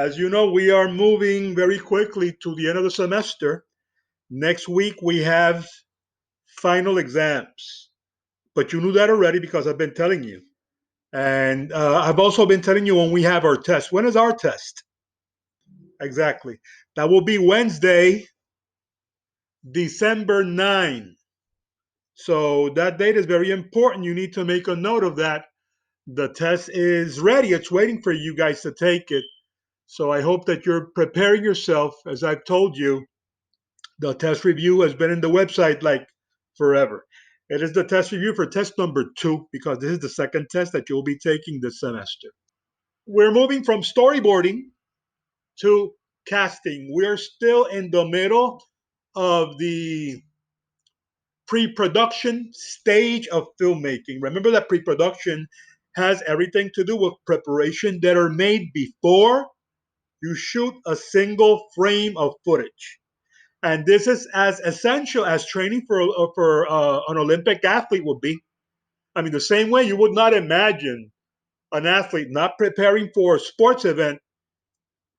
As you know, we are moving very quickly to the end of the semester. Next week, we have final exams. But you knew that already because I've been telling you. And I've also been telling you when we have our test. When is our test? Exactly. That will be Wednesday, December 9. So that date is very important. You need to make a note of that. The test is ready. It's waiting for you guys to take it. So I hope that you're preparing yourself. As I've told you, the test review has been in the website like forever. It is the test review for test number 2 because this is the second test that you'll be taking this semester. We're moving from storyboarding to casting. We're still in the middle of the pre-production stage of filmmaking. Remember that pre-production has everything to do with preparation that are made before you shoot a single frame of footage. And this is as essential as training for an Olympic athlete would be. I mean, the same way you would not imagine an athlete not preparing for a sports event,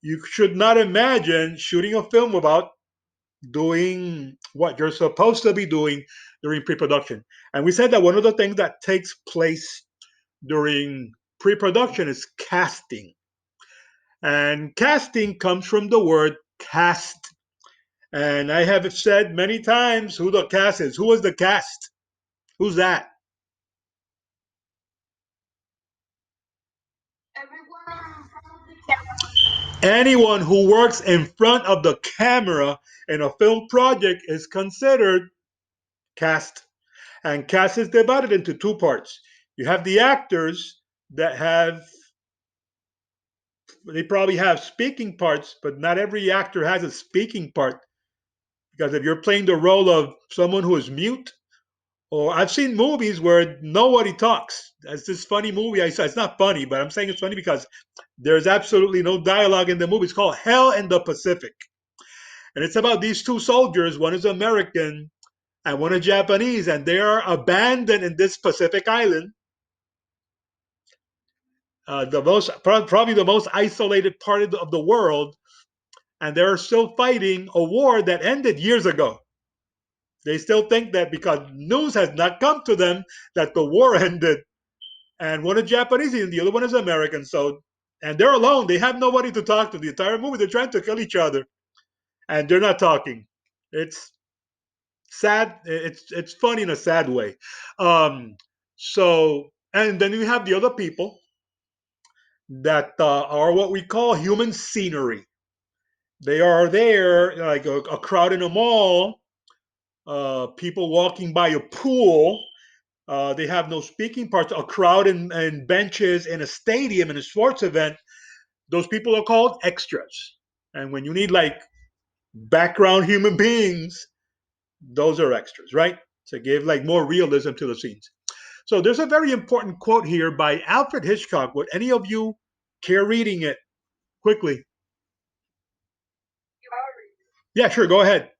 you should not imagine shooting a film without doing what you're supposed to be doing during pre-production. And we said that one of the things that takes place during pre-production is casting. And casting comes from the word cast. And I have said many times who the cast is. Who was the cast? Who's that? Anyone who works in front of the camera in a film project is considered cast. And cast is divided into two parts. You have the actors that they probably have speaking parts, but not every actor has a speaking part. Because if you're playing the role of someone who is mute, or I've seen movies where nobody talks. That's this funny movie I saw. It's not funny, but I'm saying it's funny because there's absolutely no dialogue in the movie. It's called Hell in the Pacific. And it's about these two soldiers. One is American and one is Japanese, and they are abandoned in this Pacific island, probably the most isolated part of the world, and they're still fighting a war that ended years ago. They still think that because news has not come to them that the war ended, and one is Japanese and the other one is American. So, and they're alone. They have nobody to talk to. The entire movie, they're trying to kill each other, and they're not talking. It's sad. It's funny in a sad way. Um, so, and then you have the other people that are what we call human scenery. They are there like a crowd in a mall, people walking by a pool. They have no speaking parts. A crowd and benches in a stadium in a sports event. Those people are called extras. And when you need like background human beings, those are extras, right? To give like more realism to the scenes. So there's a very important quote here by Alfred Hitchcock. Would any of you care reading it quickly? Yeah, sure. Go ahead.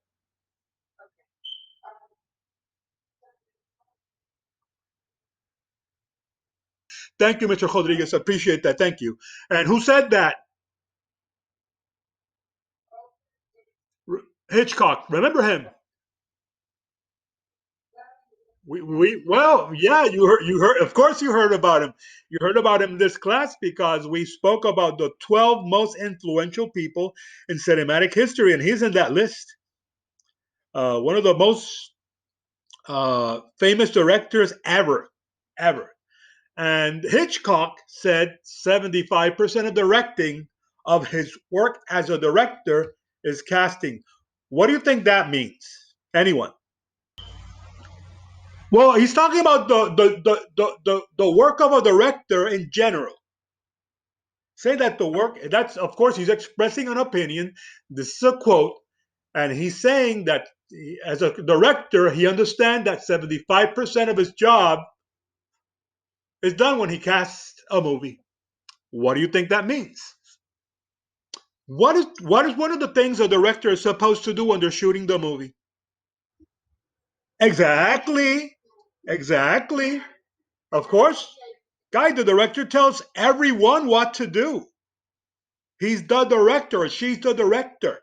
Thank you, Mr. Rodriguez. Appreciate that. Thank you. And who said that? Hitchcock. Remember him? Well, yeah, you heard, of course you heard about him. You heard about him in this class because we spoke about the 12 most influential people in cinematic history, and he's in that list. One of the most famous directors ever. And Hitchcock said 75% of directing of his work as a director is casting. What do you think that means? Anyone? Well, he's talking about the work of a director in general. Say that the work, that's, of course, he's expressing an opinion. This is a quote. And he's saying that as a director, he understands that 75% of his job is done when he casts a movie. What do you think that means? What is one of the things a director is supposed to do when they're shooting the movie? Exactly. Exactly. Of course. Guy, the director tells everyone what to do. He's the director, or she's the director.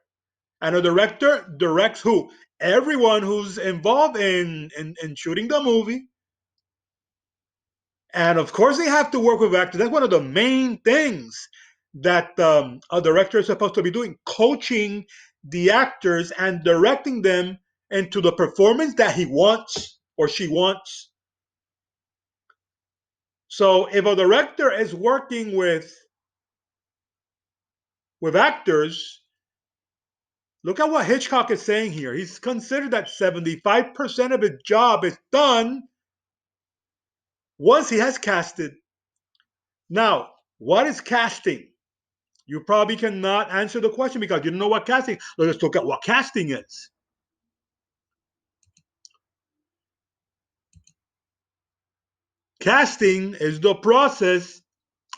And a director directs who? Everyone who's involved in shooting the movie. And of course, they have to work with actors. That's one of the main things that a director is supposed to be doing, coaching the actors and directing them into the performance that he wants or she wants. So if a director is working with actors, look at what Hitchcock is saying here. He's considered that 75% of his job is done once he has casted. Now, what is casting? You probably cannot answer the question because you don't know what casting. Let's look at what casting is. Casting is the process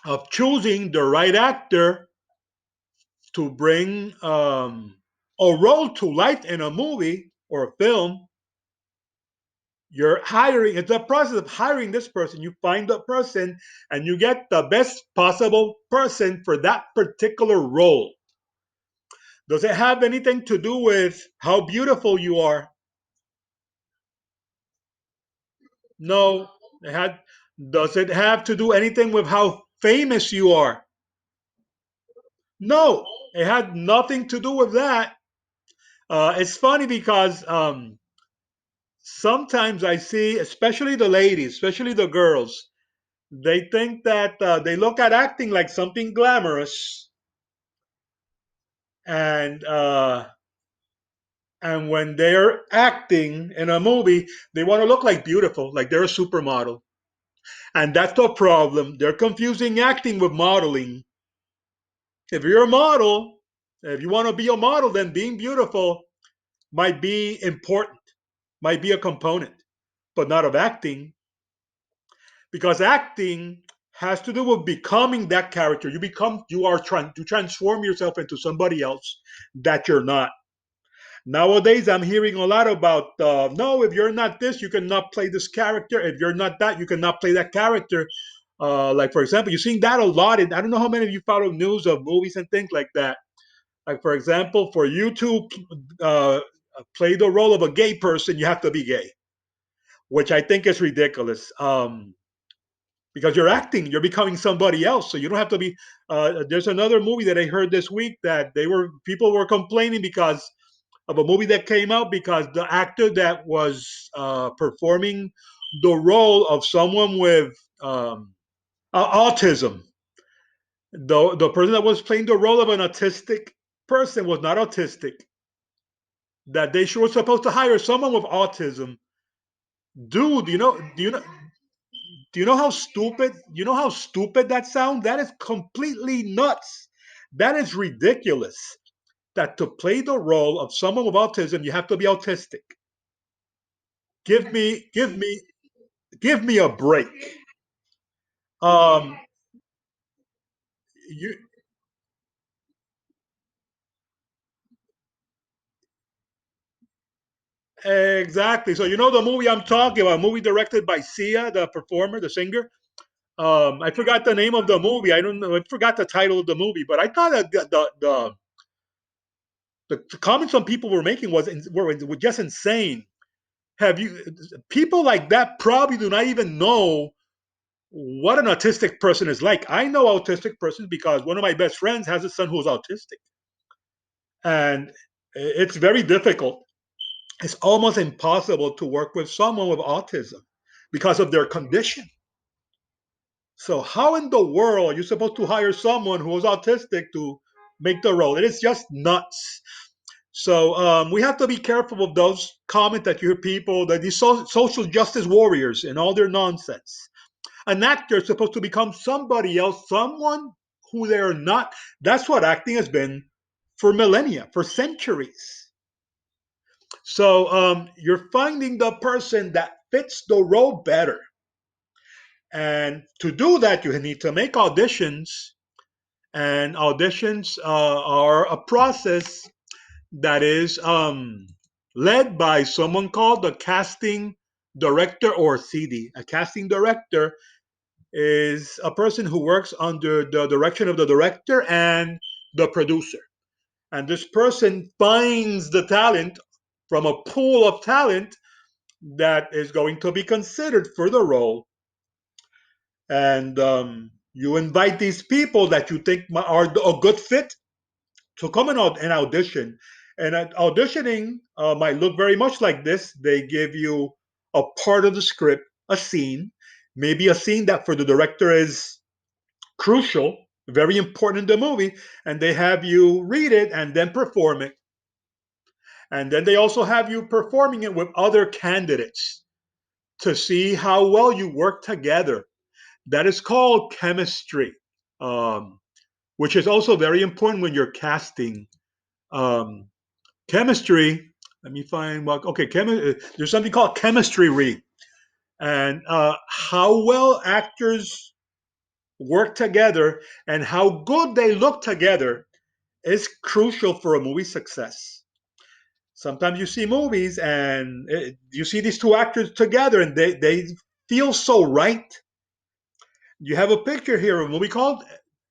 of choosing the right actor to bring a role to life in a movie or a film. You're hiring, it's a process of hiring this person. You find the person and you get the best possible person for that particular role. Does it have anything to do with how beautiful you are? No. It had, does it have to do anything with how famous you are? No. It had nothing to do with that. It's funny because sometimes I see, especially the ladies, especially the girls, they think that they look at acting like something glamorous, and uh, and when they're acting in a movie, they want to look like beautiful, like they're a supermodel, and that's the problem. They're confusing acting with modeling. If you're a model, if you want to be a model, then being beautiful might be important, might be a component, but not of acting, because acting has to do with becoming that character. You are trying to transform yourself into somebody else that you're not. Nowadays, I'm hearing a lot about no, if you're not this, you cannot play this character. If you're not that, you cannot play that character. Like for example, you're seeing that a lot. And I don't know how many of you follow news of movies and things like that. Like for example, for you to uh, play the role of a gay person, you have to be gay, which I think is ridiculous. Because you're acting, you're becoming somebody else, so you don't have to be. There's another movie that I heard this week that people were complaining because of a movie that came out because the actor that was performing the role of someone with autism, the person that was playing the role of an autistic person was not autistic. That they were supposed to hire someone with autism. Dude, do you know how stupid? You know how stupid that sounds? That is completely nuts. That is ridiculous. That to play the role of someone with autism, you have to be autistic. Give me, give me, give me a break. Um, you exactly. So you know the movie I'm talking about, a movie directed by Sia, the performer, the singer. I forgot the name of the movie. I don't know. I forgot the title of the movie, but I thought that the comments some people were making were just insane. Have you people like that probably do not even know what an autistic person is like. I know autistic persons because one of my best friends has a son who's autistic, and it's very difficult. It's almost impossible to work with someone with autism because of their condition. So how in the world are you supposed to hire someone who is autistic to make the role? It is just nuts. So we have to be careful of those comments that you hear people that these social justice warriors and all their nonsense. An actor is supposed to become somebody else, someone who they're not. That's what acting has been for millennia, for centuries. So you're finding the person that fits the role better. And to do that, you need to make auditions. And auditions are a process that is led by someone called the casting director or CD. A casting director is a person who works under the direction of the director and the producer. And this person finds the talent from a pool of talent that is going to be considered for the role. And you invite these people that you think are a good fit to come and audition. And auditioning might look very much like this. They give you a part of the script, a scene, maybe a scene that for the director is crucial, very important in the movie, and they have you read it and then perform it. And then they also have you performing it with other candidates to see how well you work together. That is called chemistry, um, which is also very important when you're casting. Um, chemistry, let me find what, okay, there's something called chemistry read. And how well actors work together and how good they look together is crucial for a movie success. Sometimes you see movies and you see these two actors together and they feel so right. You have a picture here of a movie called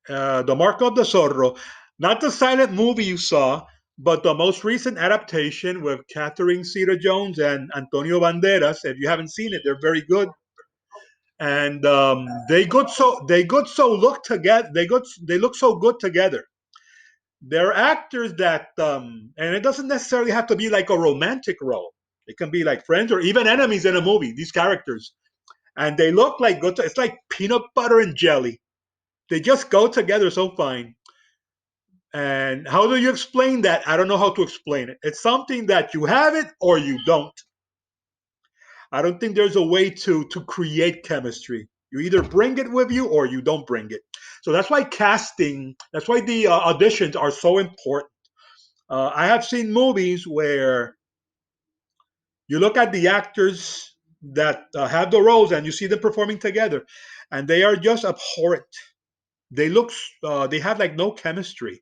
The Mark of the Zorro, not the silent movie you saw, but the most recent adaptation with Catherine Zeta-Jones and Antonio Banderas. If you haven't seen it, they're very good, and they look together. They look so good together. They're actors that, and it doesn't necessarily have to be like a romantic role. It can be like friends or even enemies in a movie. These characters, and they look like good. It's like peanut butter and jelly. They just go together so fine. And how do you explain that? I don't know how to explain it. It's something that you have it or you don't. I don't think there's a way to create chemistry. You either bring it with you or you don't bring it. So that's why casting, that's why the auditions are so important. I have seen movies where you look at the actors that have the roles and you see them performing together, and they are just abhorrent. They have like no chemistry,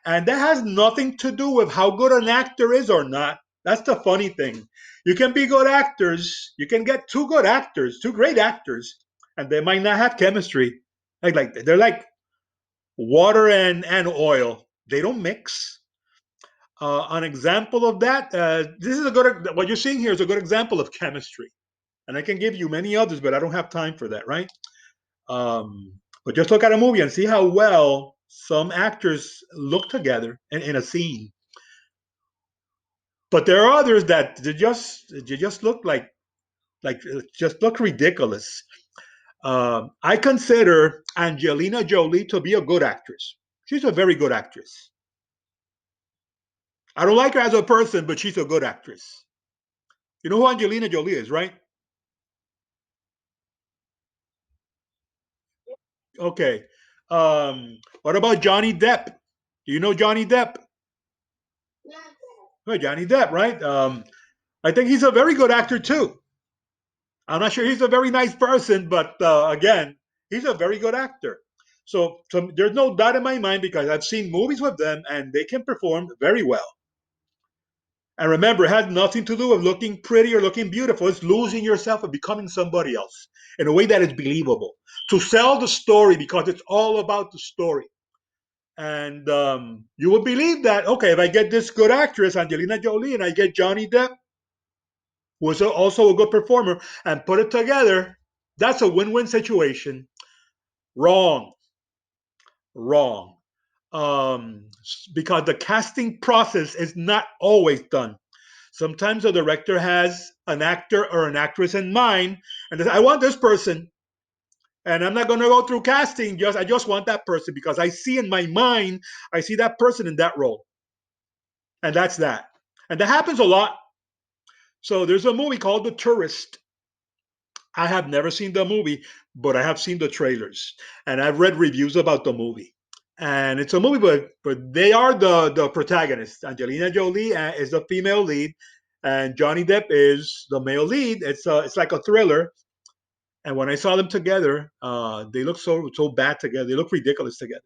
and that has nothing to do with how good an actor is or not. That's the funny thing. You can be good actors. You can get two good actors, two great actors, and they might not have chemistry. Like they're like water and oil. They don't mix. An example of that. This is a good. What you're seeing here is a good example of chemistry, and I can give you many others, but I don't have time for that. Right? But just look at a movie and see how well some actors look together in a scene. But there are others that they just look like just look ridiculous. I consider Angelina Jolie to be a good actress. She's a very good actress. I don't like her as a person, but she's a good actress. You know who Angelina Jolie is, right? Okay. What about Johnny Depp? Do you know Johnny Depp? Oh, Johnny Depp, right? I think he's a very good actor too. I'm not sure he's a very nice person, but again, he's a very good actor. So there's no doubt in my mind because I've seen movies with them and they can perform very well. And remember, it has nothing to do with looking pretty or looking beautiful. It's losing yourself and becoming somebody else in a way that is believable. To sell the story because it's all about the story. And you would believe that, okay, if I get this good actress, Angelina Jolie, and I get Johnny Depp, who is also a good performer, and put it together, that's a win-win situation. Wrong, wrong. Because the casting process is not always done. Sometimes the director has an actor or an actress in mind, and says, I want this person, and I'm not going to go through casting. I just want that person because I see in my mind, I see that person in that role, and that's that. And that happens a lot. So there's a movie called The Tourist. I have never seen the movie, but I have seen the trailers and I've read reviews about the movie. And it's a movie, but they are the protagonists. Angelina Jolie is the female lead, and Johnny Depp is the male lead. It's like a thriller. And when I saw them together, they look so bad together. They look ridiculous together.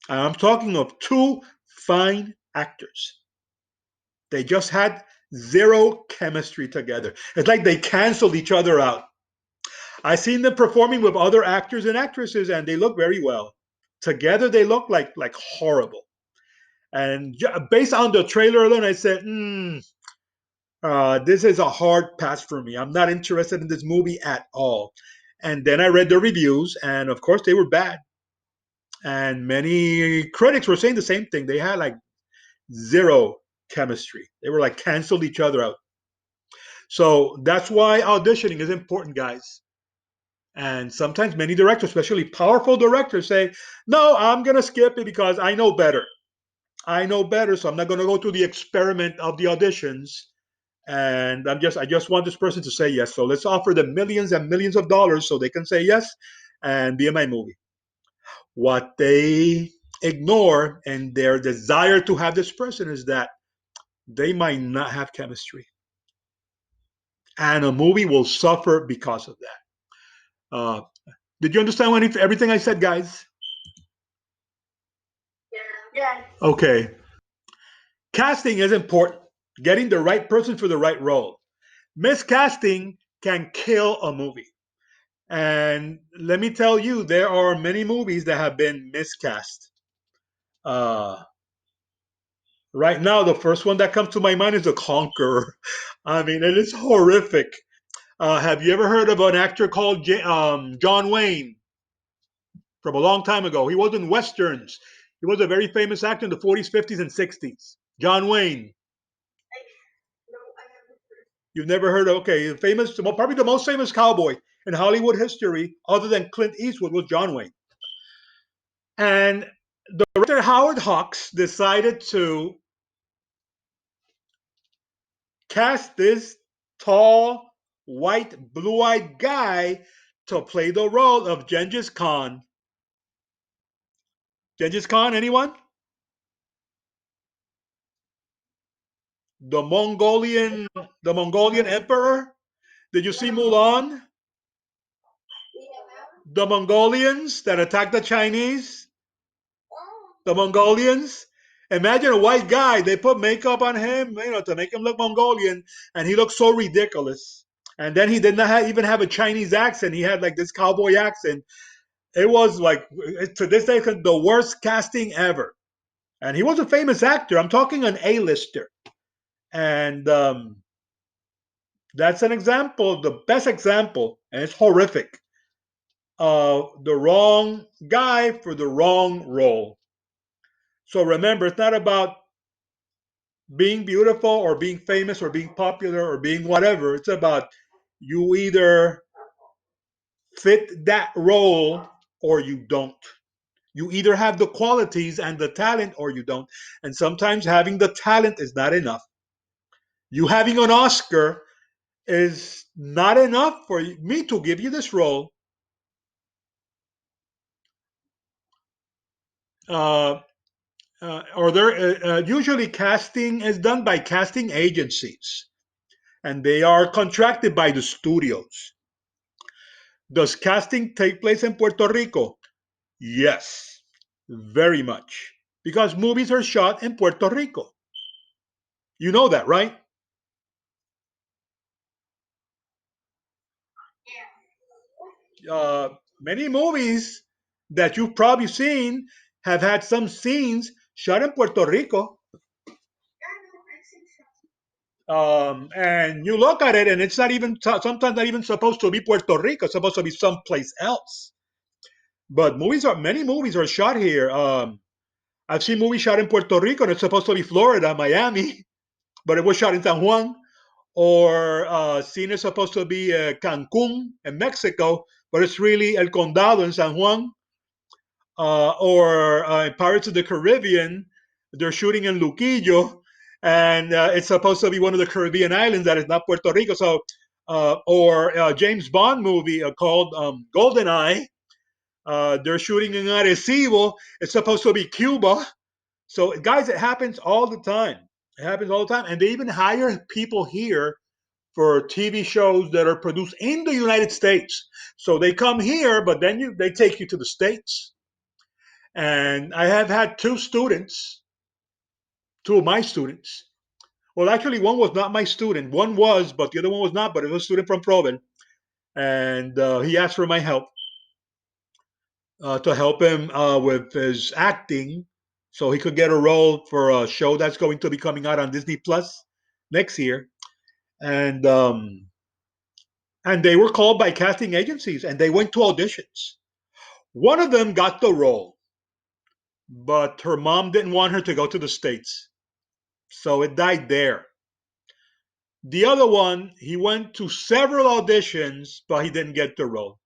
I'm talking of two fine actors. They just had zero chemistry together. It's like they canceled each other out. I've seen them performing with other actors and actresses, and they look very well. Together they look like horrible. And based on the trailer alone, I said, this is a hard pass for me. I'm not interested in this movie at all. And then I read the reviews, and of course, they were bad. And many critics were saying the same thing. They had like zero chemistry. They were like canceled each other out. So that's why auditioning is important, guys. And sometimes many directors, especially powerful directors, say, no, I'm going to skip it because I know better. I know better, so I'm not going to go through the experiment of the auditions. And I just want this person to say yes. So let's offer them millions and millions of dollars so they can say yes and be in my movie. What they ignore and their desire to have this person is that they might not have chemistry. And a movie will suffer because of that. Did you understand everything I said, guys? Yeah. Okay. Casting is important. Getting the right person for the right role. Miscasting can kill a movie. And let me tell you, there are many movies that have been miscast. Uh, right now, the first one that comes to my mind is The Conqueror. I mean, it is horrific. Have you ever heard of an actor called John Wayne from a long time ago? He was in westerns. He was a very famous actor in the 40s, 50s, and 60s. John Wayne. You've never heard of, okay, famous, well, probably the most famous cowboy in Hollywood history, other than Clint Eastwood, was John Wayne. And the director Howard Hawks decided to cast this tall, white, blue-eyed guy to play the role of Genghis Khan. Genghis Khan, anyone? The Mongolian, the Mongolian emperor. Did you see Mulan? The Mongolians that attacked the Chinese. The Mongolians. Imagine a white guy. They put makeup on him, to make him look Mongolian, and he looked so ridiculous. And then he did not even have a Chinese accent. He had like this cowboy accent. It was like, to this day, the worst casting ever. And he was a famous actor. I'm talking an A-lister. And that's an example, the best example, and it's horrific, of the wrong guy for the wrong role. So remember, it's not about being beautiful or being famous or being popular or being whatever. It's about you either fit that role or you don't. You either have the qualities and the talent or you don't. And sometimes having the talent is not enough. You having an Oscar is not enough for me to give you this role. Uh, or there usually casting is done by casting agencies, and they are contracted by the studios. Does casting take place in Puerto Rico? Yes, very much. Because movies are shot in Puerto Rico. You know that, right? Many movies that you've probably seen have had some scenes shot in Puerto Rico. And you look at it, and it's not even sometimes not even supposed to be Puerto Rico. It's supposed to be someplace else. But many movies are shot here. I've seen movies shot in Puerto Rico, and it's supposed to be Florida, Miami, but it was shot in San Juan. Or scene is supposed to be Cancun in Mexico, but it's really El Condado in San Juan. Or Pirates of the Caribbean, they're shooting in Luquillo, and it's supposed to be one of the Caribbean islands that is not Puerto Rico. So, or a James Bond movie called GoldenEye, they're shooting in Arecibo. It's supposed to be Cuba. So, guys, it happens all the time. It happens all the time, and they even hire people here for TV shows that are produced in the United States. So they come here, but then they take you to the States. And I have had two of my students. Well, actually, one was not my student. One was, but the other one was not. But it was a student from Proven, and he asked for my help. to help him with his acting, so he could get a role for a show that's going to be coming out on Disney Plus next year. And and they were called by casting agencies, and they went to auditions. One of them got the role, but her mom didn't want her to go to the States, so it died there. The other one, he went to several auditions, but he didn't get the role.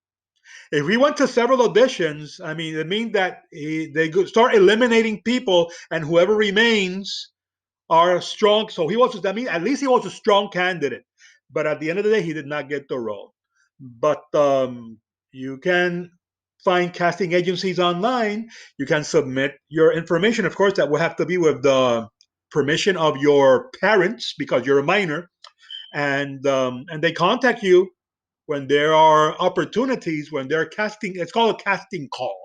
If we went to several auditions, I mean, it means that they start eliminating people, and whoever remains are strong. So he was, I mean, at least he was a strong candidate. But at the end of the day, he did not get the role. But you can find casting agencies online. You can submit your information. Of course, that will have to be with the permission of your parents because you're a minor, and they contact you when there are opportunities, when they're casting. It's called a casting call.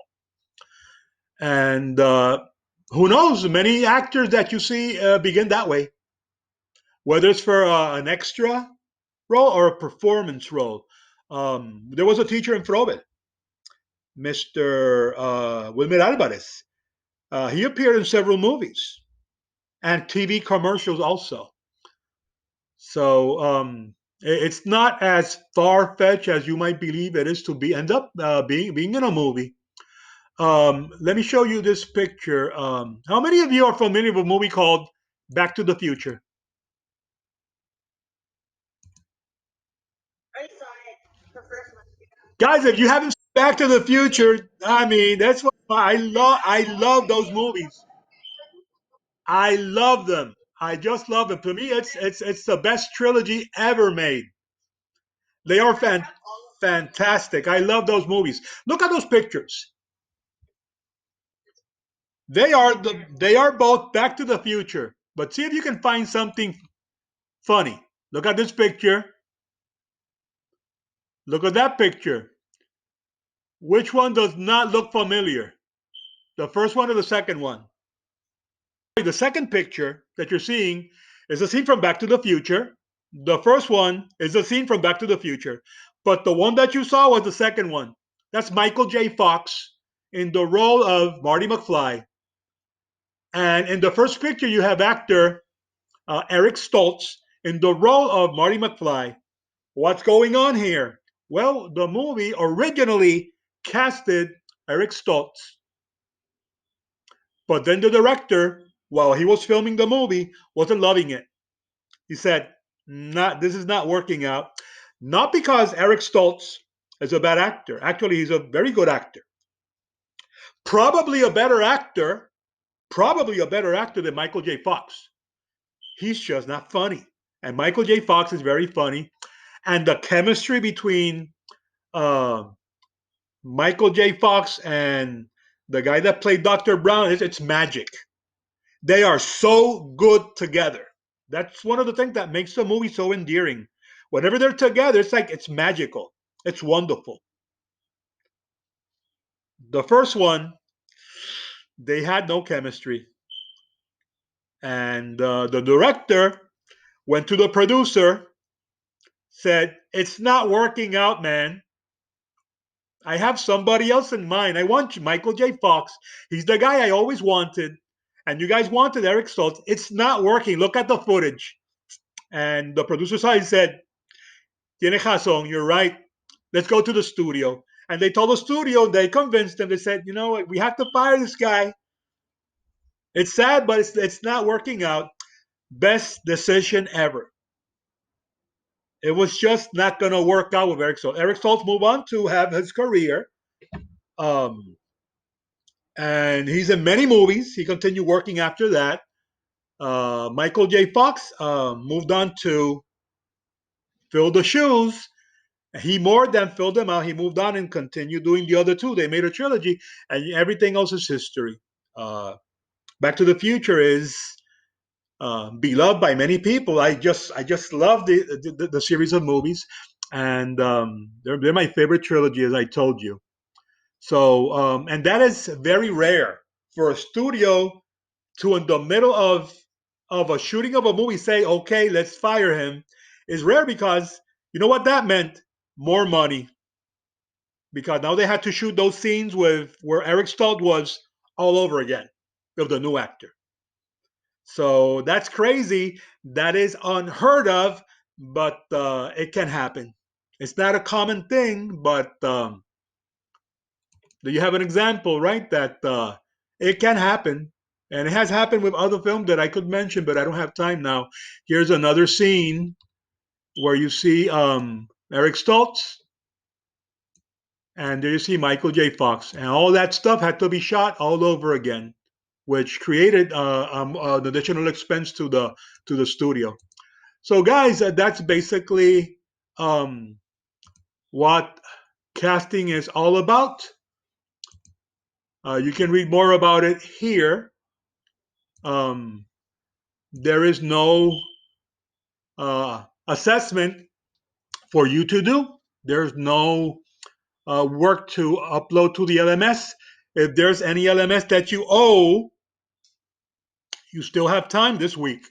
And who knows? Many actors that you see begin that way, whether it's for an extra role or a performance role. There was a teacher in Frobel, Mr. Wilmer Alvarez. He appeared in several movies and TV commercials also. So it's not as far fetched as you might believe it is to be end up being in a movie. Let me show you this picture. How many of you are familiar with a movie called Back to the Future? Guys, if you haven't seen Back to the Future, I mean, that's what I love. I love those movies. I love them. I just love them. To me, it's the best trilogy ever made. They are fantastic. I love those movies. Look at those pictures. They are both Back to the Future. But see if you can find something funny. Look at this picture. Look at that picture. Which one does not look familiar? The first one or the second one? The second picture that you're seeing is a scene from Back to the Future. The first one is a scene from Back to the Future. But the one that you saw was the second one. That's Michael J. Fox in the role of Marty McFly. And in the first picture, you have actor Eric Stoltz in the role of Marty McFly. What's going on here? Well, the movie originally casted Eric Stoltz, but then the director, while he was filming the movie, wasn't loving it. He said, "Not this is not working out." Not because Eric Stoltz is a bad actor. Actually, he's a very good actor. Probably a better actor. Probably a better actor than Michael J. Fox. He's just not funny. And Michael J. Fox is very funny. And the chemistry between uh, Michael J. Fox and the guy that played Dr. Brown it's magic. They are so good together. That's one of the things that makes the movie so endearing. Whenever they're together, it's like it's magical. It's wonderful. The first one, they had no chemistry. And the director went to the producer, said, "It's not working out, man. I have somebody else in mind. I want you, Michael J. Fox. He's the guy I always wanted. And you guys wanted Eric Stoltz. It's not working. Look at the footage." And the producer side said, "Tiene razón. You're right. Let's go to the studio." And they told the studio, they convinced them. They said, "You know what? We have to fire this guy. It's sad, but it's not working out." Best decision ever. It was just not going to work out with Eric Stoltz. Eric Stoltz moved on to have his career. Um, and he's in many movies. He continued working after that. Michael J. Fox moved on to fill the shoes. He more than filled them out. He moved on and continued doing the other two. They made a trilogy, and everything else is history. Uh, Back to the Future is beloved by many people. I just love the series of movies, and they're my favorite trilogy, as I told you. So, and that is very rare for a studio to, in the middle of a shooting of a movie, say, "Okay, let's fire him," is rare because you know what that meant? More money. because now they had to shoot those scenes with where Eric Stoltz was all over again of the new actor. So that's crazy. That is unheard of, but it can happen. It's not a common thing, but you have an example, right? That it can happen. And it has happened with other films that I could mention, but I don't have time now. Here's another scene where you see Eric Stoltz, and there you see Michael J. Fox, and all that stuff had to be shot all over again, which created an additional expense to the studio. So, guys, that's basically um, what casting is all about. You can read more about it here. Um, there is no assessment for you to do. There's no work to upload to the LMS. If there's any LMS that you owe, you still have time this week.